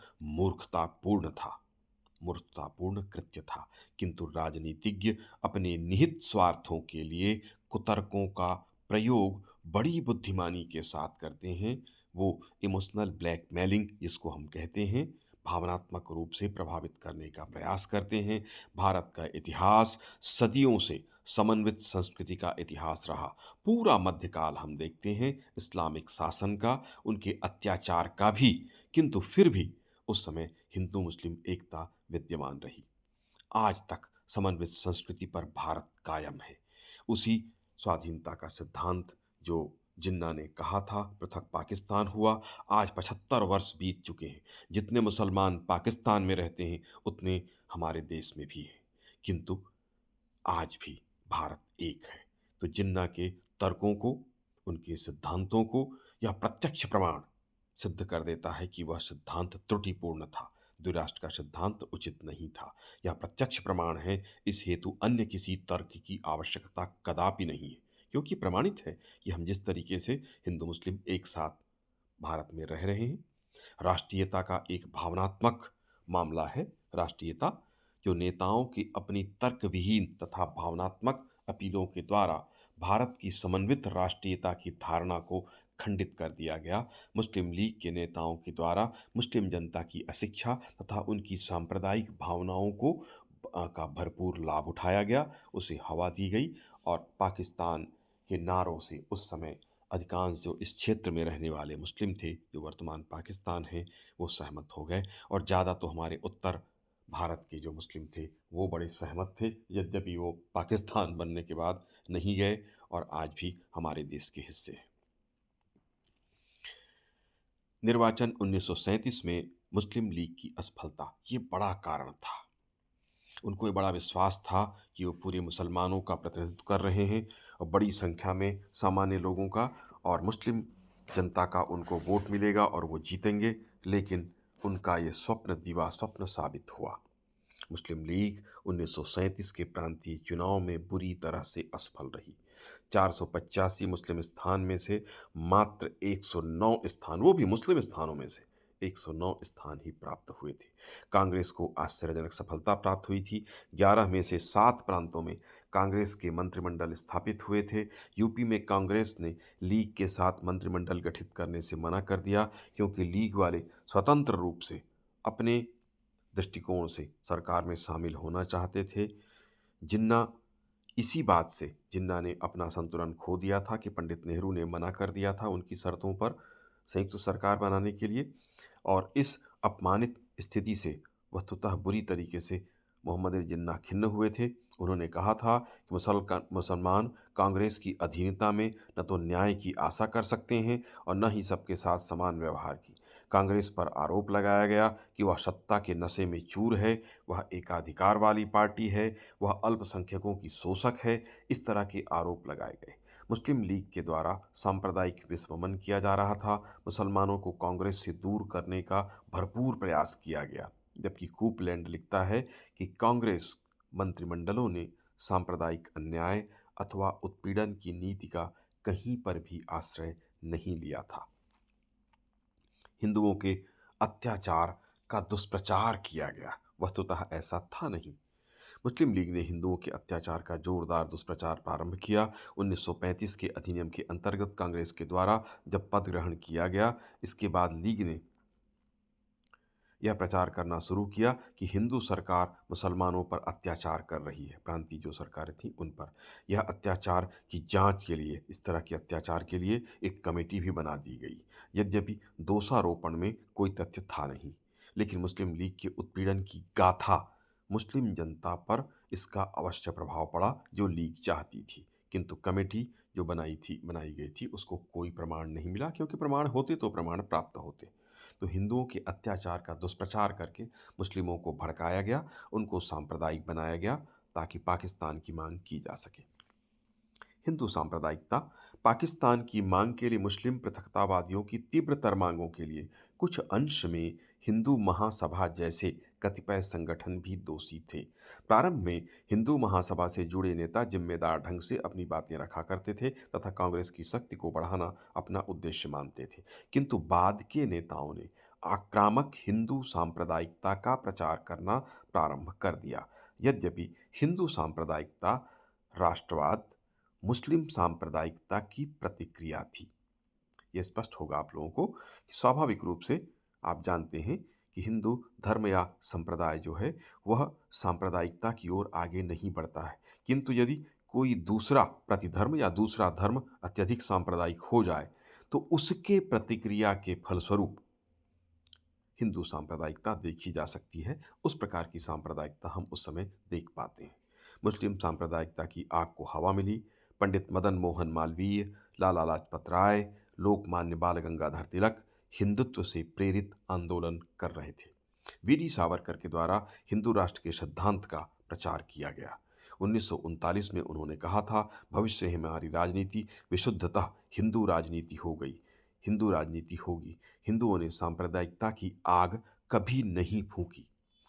मूर्खतापूर्ण कृत्य था, किंतु राजनीतिज्ञ अपने निहित स्वार्थों के लिए कुतर्कों का प्रयोग बड़ी बुद्धिमानी के साथ करते हैं। वो इमोशनल ब्लैकमेलिंग जिसको हम कहते हैं, भावनात्मक रूप से प्रभावित करने का प्रयास करते हैं। भारत का इतिहास सदियों से समन्वित संस्कृति का इतिहास रहा। पूरा मध्यकाल हम देखते हैं इस्लामिक शासन का, उनके अत्याचार का भी, किंतु फिर भी उस समय हिंदू मुस्लिम एकता विद्यमान रही। आज तक समन्वित संस्कृति पर भारत कायम है। उसी स्वाधीनता का सिद्धांत जो जिन्ना ने कहा था, पृथक पाकिस्तान हुआ। आज 75 वर्ष बीत चुके हैं। जितने मुसलमान पाकिस्तान में रहते हैं उतने हमारे देश में भी हैं, किंतु आज भी भारत एक है। तो जिन्ना के तर्कों को, उनके सिद्धांतों को यह प्रत्यक्ष प्रमाण सिद्ध कर देता है कि वह सिद्धांत त्रुटिपूर्ण था। द्विराष्ट्र का सिद्धांत उचित नहीं था। यह प्रत्यक्ष प्रमाण है, इस हेतु अन्य किसी तर्क की आवश्यकता कदापि नहीं है, क्योंकि प्रमाणित है कि हम जिस तरीके से हिंदू मुस्लिम एक साथ भारत में रह रहे हैं, राष्ट्रीयता का एक भावनात्मक मामला है। राष्ट्रीयता जो नेताओं की अपनी तर्क विहीन तथा भावनात्मक अपीलों के द्वारा भारत की समन्वित राष्ट्रीयता की धारणा को खंडित कर दिया गया। मुस्लिम लीग के नेताओं के द्वारा मुस्लिम जनता की अशिक्षा तथा उनकी सांप्रदायिक भावनाओं को का भरपूर लाभ उठाया गया, उसे हवा दी गई और पाकिस्तान के नारों से उस समय अधिकांश जो इस क्षेत्र में रहने वाले मुस्लिम थे, जो वर्तमान पाकिस्तान है, वो सहमत हो गए। और ज़्यादा तो हमारे उत्तर भारत के जो मुस्लिम थे, वो बड़े सहमत थे, यद्यपि वो पाकिस्तान बनने के बाद नहीं गए और आज भी हमारे देश के हिस्से हैं। निर्वाचन 1937 में मुस्लिम लीग की असफलता, ये बड़ा कारण था। उनको ये बड़ा विश्वास था कि वो पूरे मुसलमानों का प्रतिनिधित्व कर रहे हैं और बड़ी संख्या में सामान्य लोगों का, और मुस्लिम जनता का उनको वोट मिलेगा और वो जीतेंगे। लेकिन उनका ये स्वप्न दिवा स्वप्न साबित हुआ। मुस्लिम लीग 1937 के प्रांतीय चुनाव में बुरी तरह से असफल रही। 485 मुस्लिम स्थान में से मात्र 109 स्थान, वो भी मुस्लिम स्थानों में से 109 स्थान ही प्राप्त हुए थे। कांग्रेस को आश्चर्यजनक सफलता प्राप्त हुई थी। 11 में से 7 प्रांतों में कांग्रेस के मंत्रिमंडल स्थापित हुए थे। यूपी में कांग्रेस ने लीग के साथ मंत्रिमंडल गठित करने से मना कर दिया, क्योंकि लीग वाले स्वतंत्र रूप से अपने दृष्टिकोण से सरकार में शामिल होना चाहते थे। जिन्ना इसी बात से जिन्ना ने अपना संतुलन खो दिया था कि पंडित नेहरू ने मना कर दिया था उनकी शर्तों पर संयुक्त सरकार बनाने के लिए। और इस अपमानित स्थिति से वस्तुतः बुरी तरीके से मोहम्मद अली जिन्ना खिन्न हुए थे। उन्होंने कहा था कि मुसलमान कांग्रेस की अधीनता में न तो न्याय की आशा कर सकते हैं और न ही सबके साथ समान व्यवहार की। कांग्रेस पर आरोप लगाया गया कि वह सत्ता के नशे में चूर है, वह एकाधिकार वाली पार्टी है, वह अल्पसंख्यकों की शोषक है। इस तरह के आरोप लगाए गए। मुस्लिम लीग के द्वारा सांप्रदायिक विस्ममन किया जा रहा था। मुसलमानों को कांग्रेस से दूर करने का भरपूर प्रयास किया गया। जबकि कूपलैंड लिखता है कि कांग्रेस मंत्रिमंडलों ने सांप्रदायिक अन्याय अथवा उत्पीड़न की नीति का कहीं पर भी आश्रय नहीं लिया था। हिंदुओं के अत्याचार का दुष्प्रचार किया गया, वस्तुतः ऐसा था नहीं। मुस्लिम लीग ने हिंदुओं के अत्याचार का जोरदार दुष्प्रचार प्रारंभ किया। 1935 के अधिनियम के अंतर्गत कांग्रेस के द्वारा जब पद ग्रहण किया गया, इसके बाद लीग ने यह प्रचार करना शुरू किया कि हिंदू सरकार मुसलमानों पर अत्याचार कर रही है, प्रांतीय जो सरकारें थीं उन पर। यह अत्याचार की जांच के लिए, इस तरह के अत्याचार के लिए एक कमेटी भी बना दी गई। यद्यपि दोषारोपण में कोई तथ्य था नहीं, लेकिन मुस्लिम लीग के उत्पीड़न की गाथा मुस्लिम जनता पर इसका अवश्य प्रभाव पड़ा जो लीग चाहती थी। किंतु कमेटी जो बनाई गई थी उसको कोई प्रमाण नहीं मिला, क्योंकि प्रमाण होते तो प्रमाण प्राप्त होते। तो हिंदुओं के अत्याचार का दुष्प्रचार करके मुस्लिमों को भड़काया गया, उनको सांप्रदायिक बनाया गया ताकि पाकिस्तान की मांग की जा सके। हिंदू सांप्रदायिकता पाकिस्तान की मांग के लिए मुस्लिम पृथकतावादियों की तीव्रतर मांगों के लिए कुछ अंश में हिंदू महासभा जैसे कतिपय संगठन भी दोषी थे। प्रारंभ में हिंदू महासभा से जुड़े नेता जिम्मेदार ढंग से अपनी बातें रखा करते थे तथा कांग्रेस की शक्ति को बढ़ाना अपना उद्देश्य मानते थे। किंतु बाद के नेताओं ने आक्रामक हिंदू सांप्रदायिकता का प्रचार करना प्रारंभ कर दिया। यद्यपि हिंदू सांप्रदायिकता राष्ट्रवाद मुस्लिम सांप्रदायिकता की प्रतिक्रिया थी। यह स्पष्ट होगा आप लोगों को कि स्वाभाविक रूप से आप जानते हैं कि हिंदू धर्म या संप्रदाय जो है वह सांप्रदायिकता की ओर आगे नहीं बढ़ता है। किंतु यदि कोई दूसरा प्रतिधर्म या दूसरा धर्म अत्यधिक सांप्रदायिक हो जाए तो उसके प्रतिक्रिया के फलस्वरूप हिंदू सांप्रदायिकता देखी जा सकती है। उस प्रकार की सांप्रदायिकता हम उस समय देख पाते हैं। मुस्लिम सांप्रदायिकता की आग को हवा मिली। पंडित मदन मोहन मालवीय, लाला लाजपत राय, लोकमान्य बाल गंगाधर तिलक हिंदुत्व से प्रेरित आंदोलन कर रहे थे। वीडी सावरकर के द्वारा हिंदू राष्ट्र के सिद्धांत का प्रचार किया गया। 1939 में उन्होंने कहा था, भविष्य में हमारी राजनीति विशुद्धतः हिंदू राजनीति हो गई, हिंदू राजनीति होगी। हिंदुओं ने सांप्रदायिकता की आग कभी नहीं फूंकी,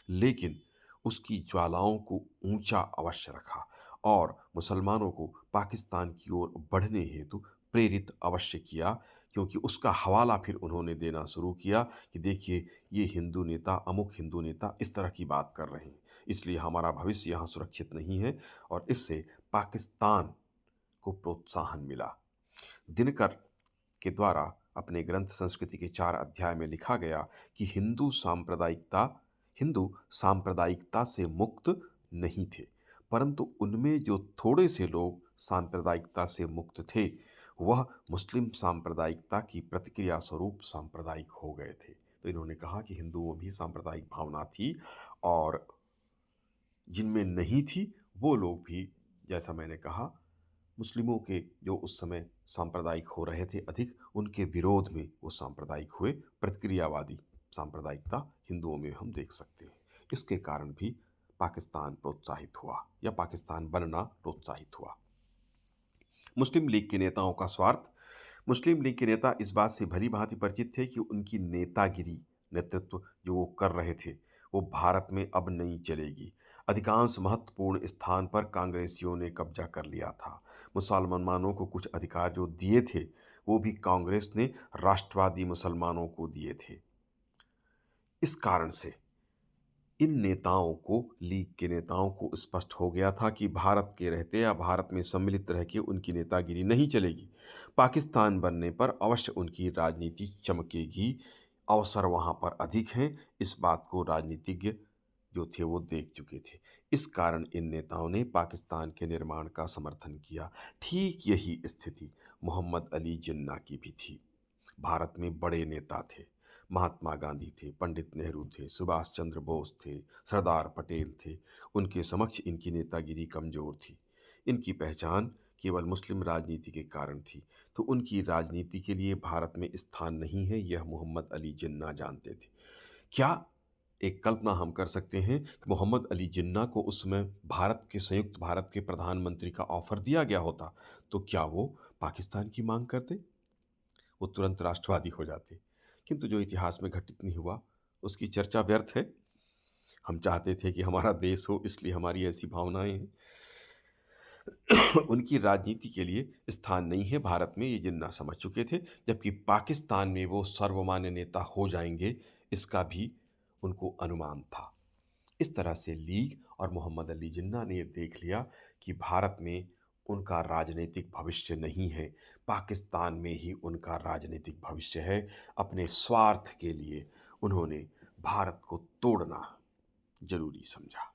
लेकिन उसकी ज्वालाओं को ऊंचा अवश्य रखा और मुसलमानों को पाकिस्तान की ओर बढ़ने हेतु प्रेरित अवश्य किया, क्योंकि उसका हवाला फिर उन्होंने देना शुरू किया कि देखिए, ये हिंदू नेता, अमुक हिंदू नेता इस तरह की बात कर रहे हैं, इसलिए हमारा भविष्य यहाँ सुरक्षित नहीं है। और इससे पाकिस्तान को प्रोत्साहन मिला। दिनकर के द्वारा अपने ग्रंथ संस्कृति के 4 अध्याय में लिखा गया कि हिंदू सांप्रदायिकता से मुक्त नहीं थे, परंतु उनमें जो थोड़े से लोग सांप्रदायिकता से मुक्त थे, वह मुस्लिम सांप्रदायिकता की प्रतिक्रिया स्वरूप सांप्रदायिक हो गए थे। तो इन्होंने कहा कि हिंदुओं में भी सांप्रदायिक भावना थी, और जिनमें नहीं थी वो लोग भी, जैसा मैंने कहा, मुस्लिमों के जो उस समय सांप्रदायिक हो रहे थे अधिक, उनके विरोध में वो सांप्रदायिक हुए। प्रतिक्रियावादी सांप्रदायिकता हिंदुओं में हम देख सकते हैं। इसके कारण भी पाकिस्तान प्रोत्साहित हुआ, या पाकिस्तान बनना प्रोत्साहित हुआ। मुस्लिम लीग के नेताओं का स्वार्थ। मुस्लिम लीग के नेता इस बात से भली भांति परिचित थे कि उनकी नेतागिरी, नेतृत्व जो वो कर रहे थे, वो भारत में अब नहीं चलेगी। अधिकांश महत्वपूर्ण स्थान पर कांग्रेसियों ने कब्जा कर लिया था। मुसलमानों को कुछ अधिकार जो दिए थे, वो भी कांग्रेस ने राष्ट्रवादी मुसलमानों को दिए थे। इस कारण से इन नेताओं को, लीग के नेताओं को स्पष्ट हो गया था कि भारत के रहते या भारत में सम्मिलित रह के उनकी नेतागिरी नहीं चलेगी। पाकिस्तान बनने पर अवश्य उनकी राजनीति चमकेगी। अवसर वहाँ पर अधिक हैं, इस बात को राजनीतिज्ञ जो थे वो देख चुके थे। इस कारण इन नेताओं ने पाकिस्तान के निर्माण का समर्थन किया। ठीक यही स्थिति मोहम्मद अली जिन्ना की भी थी। भारत में बड़े नेता थे। महात्मा गांधी थे, पंडित नेहरू थे, सुभाष चंद्र बोस थे, सरदार पटेल थे। उनके समक्ष इनकी नेतागिरी कमज़ोर थी। इनकी पहचान केवल मुस्लिम राजनीति के कारण थी, तो उनकी राजनीति के लिए भारत में स्थान नहीं है, यह मोहम्मद अली जिन्ना जानते थे। क्या एक कल्पना हम कर सकते हैं कि मोहम्मद अली जिन्ना को उस समय भारत के, संयुक्त भारत के प्रधानमंत्री का ऑफर दिया गया होता, तो क्या वो पाकिस्तान की मांग करते? वो तुरंत राष्ट्रवादी हो जाते। किंतु जो इतिहास में घटित नहीं हुआ, उसकी चर्चा व्यर्थ है। हम चाहते थे कि हमारा देश हो, इसलिए हमारी ऐसी भावनाएं हैं। उनकी राजनीति के लिए स्थान नहीं है भारत में, ये जिन्ना समझ चुके थे। जबकि पाकिस्तान में वो सर्वमान्य नेता हो जाएंगे, इसका भी उनको अनुमान था। इस तरह से लीग और मोहम्मद अली जिन्ना ने ये देख लिया कि भारत में उनका राजनीतिक भविष्य नहीं है, पाकिस्तान में ही उनका राजनीतिक भविष्य है। अपने स्वार्थ के लिए उन्होंने भारत को तोड़ना जरूरी समझा।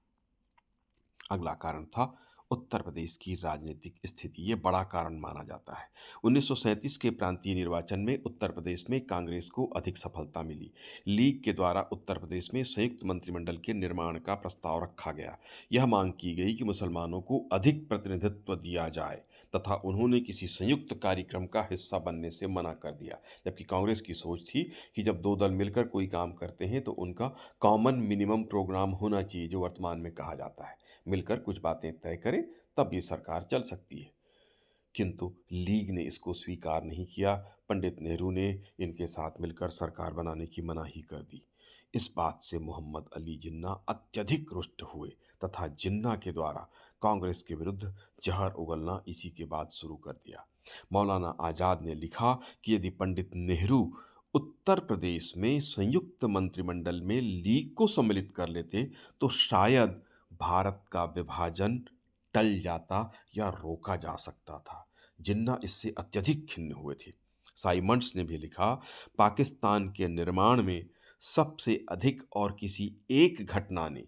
अगला कारण था उत्तर प्रदेश की राजनीतिक स्थिति। ये बड़ा कारण माना जाता है। 1937 के प्रांतीय निर्वाचन में उत्तर प्रदेश में कांग्रेस को अधिक सफलता मिली। लीग के द्वारा उत्तर प्रदेश में संयुक्त मंत्रिमंडल के निर्माण का प्रस्ताव रखा गया। यह मांग की गई कि मुसलमानों को अधिक प्रतिनिधित्व दिया जाए, तथा उन्होंने किसी संयुक्त कार्यक्रम का हिस्सा बनने से मना कर दिया। जबकि कांग्रेस की सोच थी कि जब दो दल मिलकर कोई काम करते हैं तो उनका कॉमन मिनिमम प्रोग्राम होना चाहिए, जो वर्तमान में कहा जाता है। मिलकर कुछ बातें तय करें, तब ये सरकार चल सकती है। किंतु लीग ने इसको स्वीकार नहीं किया। पंडित नेहरू ने इनके साथ मिलकर सरकार बनाने की मनाही कर दी। इस बात से मोहम्मद अली जिन्ना अत्यधिक रुष्ट हुए, तथा जिन्ना के द्वारा कांग्रेस के विरुद्ध जहर उगलना इसी के बाद शुरू कर दिया। मौलाना आज़ाद ने लिखा कि यदि पंडित नेहरू उत्तर प्रदेश में संयुक्त मंत्रिमंडल में लीग को सम्मिलित कर लेते, तो शायद भारत का विभाजन टल जाता या रोका जा सकता था। जिन्ना इससे अत्यधिक खिन्न हुए थे। साइमंड्स ने भी लिखा, पाकिस्तान के निर्माण में सबसे अधिक और किसी एक घटना ने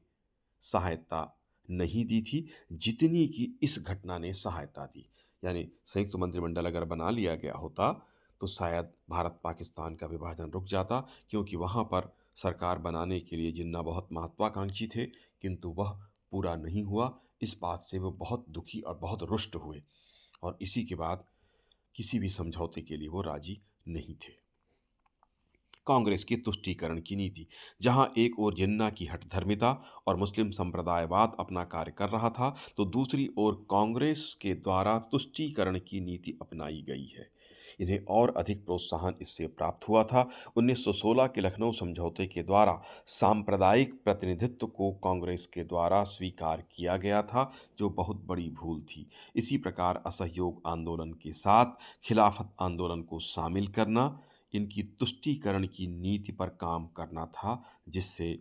सहायता नहीं दी थी, जितनी कि इस घटना ने सहायता दी। यानी संयुक्त मंत्रिमंडल अगर बना लिया गया होता, तो शायद भारत पाकिस्तान का विभाजन रुक जाता, क्योंकि वहाँ पर सरकार बनाने के लिए जिन्ना बहुत महत्वाकांक्षी थे, किंतु वह पूरा नहीं हुआ। इस बात से वो बहुत दुखी और बहुत रुष्ट हुए, और इसी के बाद किसी भी समझौते के लिए वो राजी नहीं थे। कांग्रेस की तुष्टीकरण की नीति। जहां एक ओर जिन्ना की हठधर्मिता और मुस्लिम संप्रदायवाद अपना कार्य कर रहा था, तो दूसरी ओर कांग्रेस के द्वारा तुष्टीकरण की नीति अपनाई गई है। इन्हें और अधिक प्रोत्साहन इससे प्राप्त हुआ था। 1916 के लखनऊ समझौते के द्वारा सांप्रदायिक प्रतिनिधित्व को कांग्रेस के द्वारा स्वीकार किया गया था, जो बहुत बड़ी भूल थी। इसी प्रकार असहयोग आंदोलन के साथ खिलाफत आंदोलन को शामिल करना, इनकी तुष्टीकरण की नीति पर काम करना था, जिससे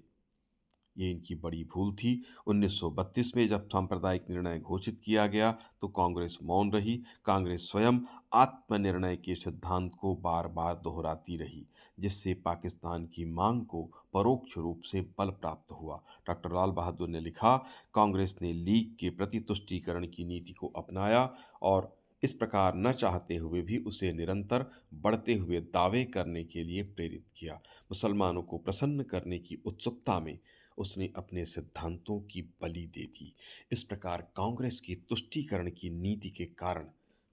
ये इनकी बड़ी भूल थी। 1932 में जब सांप्रदायिक निर्णय घोषित किया गया तो कांग्रेस मौन रही। कांग्रेस स्वयं आत्मनिर्णय के सिद्धांत को बार बार दोहराती रही, जिससे पाकिस्तान की मांग को परोक्ष रूप से बल प्राप्त हुआ। डॉक्टर लाल बहादुर ने लिखा, कांग्रेस ने लीग के प्रति तुष्टीकरण की नीति को अपनाया और इस प्रकार न चाहते हुए भी उसे निरंतर बढ़ते हुए दावे करने के लिए प्रेरित किया। मुसलमानों को प्रसन्न करने की उत्सुकता में उसने अपने सिद्धांतों की बलि दे दी। इस प्रकार कांग्रेस की तुष्टीकरण की नीति के कारण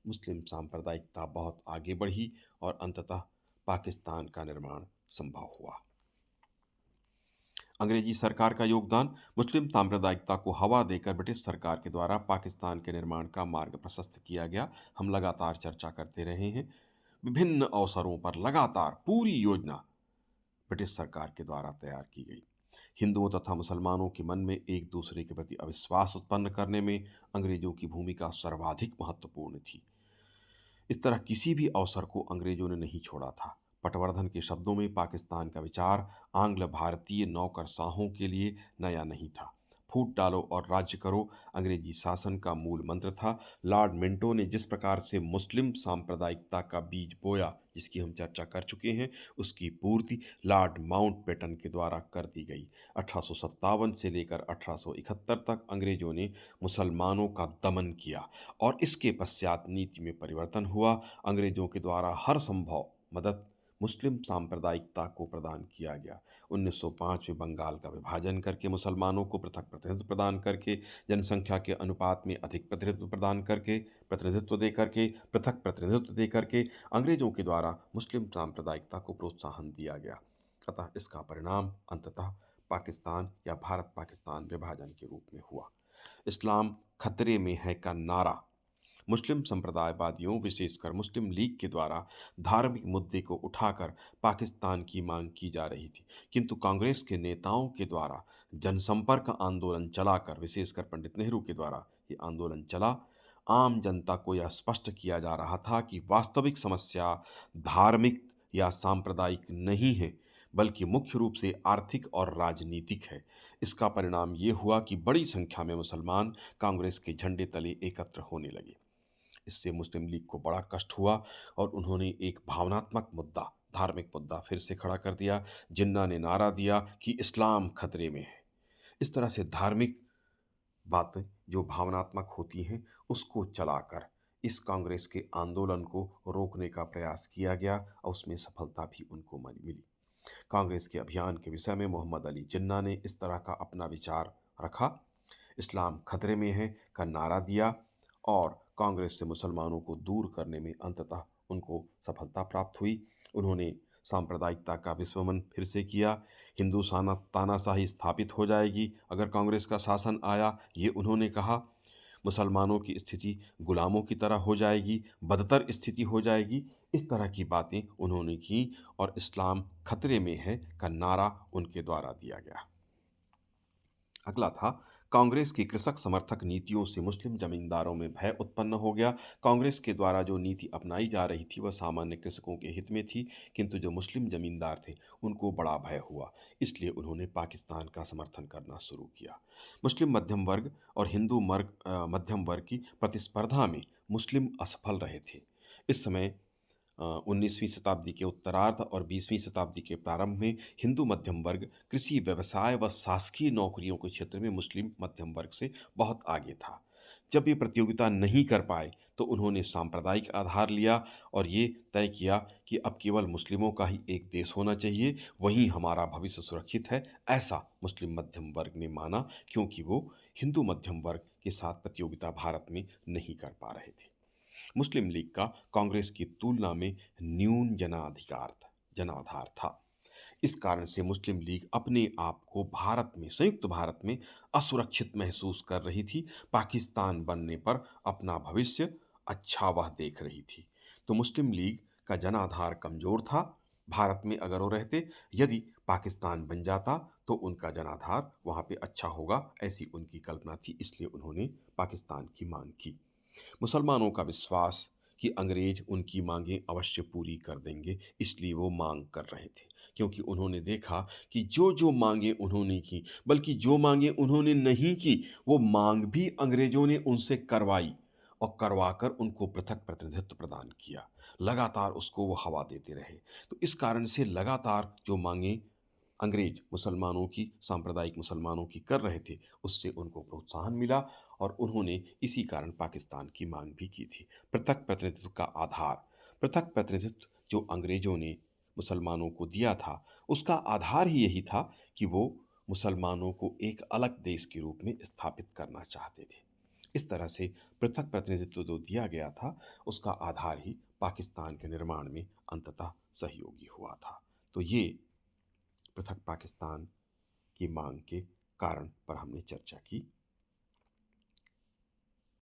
मुस्लिम सांप्रदायिकता बहुत आगे बढ़ी और अंततः पाकिस्तान का निर्माण संभव हुआ। अंग्रेजी सरकार का योगदान। मुस्लिम सांप्रदायिकता को हवा देकर ब्रिटिश सरकार के द्वारा पाकिस्तान के निर्माण का मार्ग प्रशस्त किया गया। हम लगातार चर्चा करते रहे हैं। विभिन्न अवसरों पर लगातार पूरी योजना ब्रिटिश सरकार के द्वारा तैयार की गई। हिंदुओं तथा मुसलमानों के मन में एक दूसरे के प्रति अविश्वास उत्पन्न करने में अंग्रेजों की भूमिका सर्वाधिक महत्वपूर्ण थी। इस तरह किसी भी अवसर को अंग्रेजों ने नहीं छोड़ा था। पटवर्धन के शब्दों में पाकिस्तान का विचार आंग्ल भारतीय नौकरशाहों के लिए नया नहीं था। फूट डालो और राज्य करो अंग्रेजी शासन का मूल मंत्र था। लॉर्ड मिंटो ने जिस प्रकार से मुस्लिम सांप्रदायिकता का बीज बोया, जिसकी हम चर्चा कर चुके हैं, उसकी पूर्ति लॉर्ड माउंटबेटन के द्वारा कर दी गई। 1857 से लेकर 1871 तक अंग्रेजों ने मुसलमानों का दमन किया और इसके पश्चात नीति में परिवर्तन हुआ। अंग्रेजों के द्वारा हर संभव मदद मुस्लिम सांप्रदायिकता को प्रदान किया गया। 1905 में बंगाल का विभाजन करके, मुसलमानों को पृथक प्रतिनिधित्व प्रदान करके, जनसंख्या के अनुपात में अधिक प्रतिनिधित्व दे करके पृथक प्रतिनिधित्व दे करके अंग्रेजों के द्वारा मुस्लिम सांप्रदायिकता को प्रोत्साहन दिया गया। अतः इसका परिणाम अंततः पाकिस्तान या भारत पाकिस्तान विभाजन के रूप में हुआ। इस्लाम खतरे में है का नारा मुस्लिम संप्रदायवादियों, विशेषकर मुस्लिम लीग के द्वारा धार्मिक मुद्दे को उठाकर पाकिस्तान की मांग की जा रही थी, किंतु कांग्रेस के नेताओं के द्वारा जनसंपर्क आंदोलन चलाकर, विशेषकर पंडित नेहरू के द्वारा ये आंदोलन चला, आम जनता को यह स्पष्ट किया जा रहा था कि वास्तविक समस्या धार्मिक या सांप्रदायिक नहीं है, बल्कि मुख्य रूप से आर्थिक और राजनीतिक है। इसका परिणाम ये हुआ कि बड़ी संख्या में मुसलमान कांग्रेस के झंडे तले एकत्र होने लगे। इससे मुस्लिम लीग को बड़ा कष्ट हुआ और उन्होंने एक भावनात्मक मुद्दा, धार्मिक मुद्दा फिर से खड़ा कर दिया। जिन्ना ने नारा दिया कि इस्लाम खतरे में है। इस तरह से धार्मिक बातें जो भावनात्मक होती हैं, उसको चलाकर इस कांग्रेस के आंदोलन को रोकने का प्रयास किया गया और उसमें सफलता भी उनको मिली। कांग्रेस के अभियान के विषय में मोहम्मद अली जिन्ना ने इस तरह का अपना विचार रखा, इस्लाम खतरे में है का नारा दिया और कांग्रेस से मुसलमानों को दूर करने में अंततः उनको सफलता प्राप्त हुई। उन्होंने सांप्रदायिकता का विस्मरण फिर से किया। हिंदू तानाशाही स्थापित हो जाएगी अगर कांग्रेस का शासन आया, ये उन्होंने कहा। मुसलमानों की स्थिति गुलामों की तरह हो जाएगी, बदतर स्थिति हो जाएगी। इस तरह की बातें उन्होंने की और इस्लाम खतरे में है का नारा उनके द्वारा दिया गया। अगला था कांग्रेस की कृषक समर्थक नीतियों से मुस्लिम जमींदारों में भय उत्पन्न हो गया। कांग्रेस के द्वारा जो नीति अपनाई जा रही थी वह सामान्य कृषकों के हित में थी, किंतु जो मुस्लिम जमींदार थे उनको बड़ा भय हुआ, इसलिए उन्होंने पाकिस्तान का समर्थन करना शुरू किया। मुस्लिम मध्यम वर्ग और हिंदू मध्यम वर्ग की प्रतिस्पर्धा में मुस्लिम असफल रहे थे। इस समय 19वीं शताब्दी के उत्तरार्ध और 20वीं शताब्दी के प्रारंभ में हिंदू मध्यम वर्ग कृषि, व्यवसाय व शासकीय नौकरियों के क्षेत्र में मुस्लिम मध्यम वर्ग से बहुत आगे था। जब ये प्रतियोगिता नहीं कर पाए तो उन्होंने सांप्रदायिक आधार लिया और ये तय किया कि अब केवल मुस्लिमों का ही एक देश होना चाहिए, वहीं हमारा भविष्य सुरक्षित है। ऐसा मुस्लिम मध्यम वर्ग ने माना, क्योंकि वो हिंदू मध्यम वर्ग के साथ प्रतियोगिता भारत में नहीं कर पा रहे थे। मुस्लिम लीग का कांग्रेस की तुलना में न्यून जनाधार था। इस कारण से मुस्लिम लीग अपने आप को भारत में, संयुक्त भारत में असुरक्षित महसूस कर रही थी। पाकिस्तान बनने पर अपना भविष्य अच्छा वह देख रही थी। तो मुस्लिम लीग का जनाधार कमज़ोर था। भारत में अगर वो रहते, यदि पाकिस्तान बन जाता, तो उनका जनाधार वहाँ पे अच्छा होगा, ऐसी उनकी कल्पना थी, इसलिए उन्होंने पाकिस्तान की माँग की। मुसलमानों का विश्वास कि अंग्रेज उनकी मांगें अवश्य पूरी कर देंगे, इसलिए वो मांग कर रहे थे, क्योंकि उन्होंने देखा कि जो जो मांगें उन्होंने की, बल्कि जो मांगें उन्होंने नहीं की, वो मांग भी अंग्रेजों ने उनसे करवाई और करवाकर उनको पृथक प्रतिनिधित्व प्रदान किया। लगातार उसको वो हवा देते रहे। तो इस कारण से लगातार जो मांगें अंग्रेज मुसलमानों की, सांप्रदायिक मुसलमानों की कर रहे थे, उससे उनको प्रोत्साहन मिला और उन्होंने इसी कारण पाकिस्तान की मांग भी की थी। पृथक प्रतिनिधित्व का आधार, पृथक प्रतिनिधित्व जो अंग्रेजों ने मुसलमानों को दिया था, उसका आधार ही यही था कि वो मुसलमानों को एक अलग देश के रूप में स्थापित करना चाहते थे। इस तरह से पृथक प्रतिनिधित्व जो दिया गया था, उसका आधार ही पाकिस्तान के निर्माण में अंततः सहयोगी हुआ था। तो ये पृथक पाकिस्तान की मांग के कारण पर हमने चर्चा की।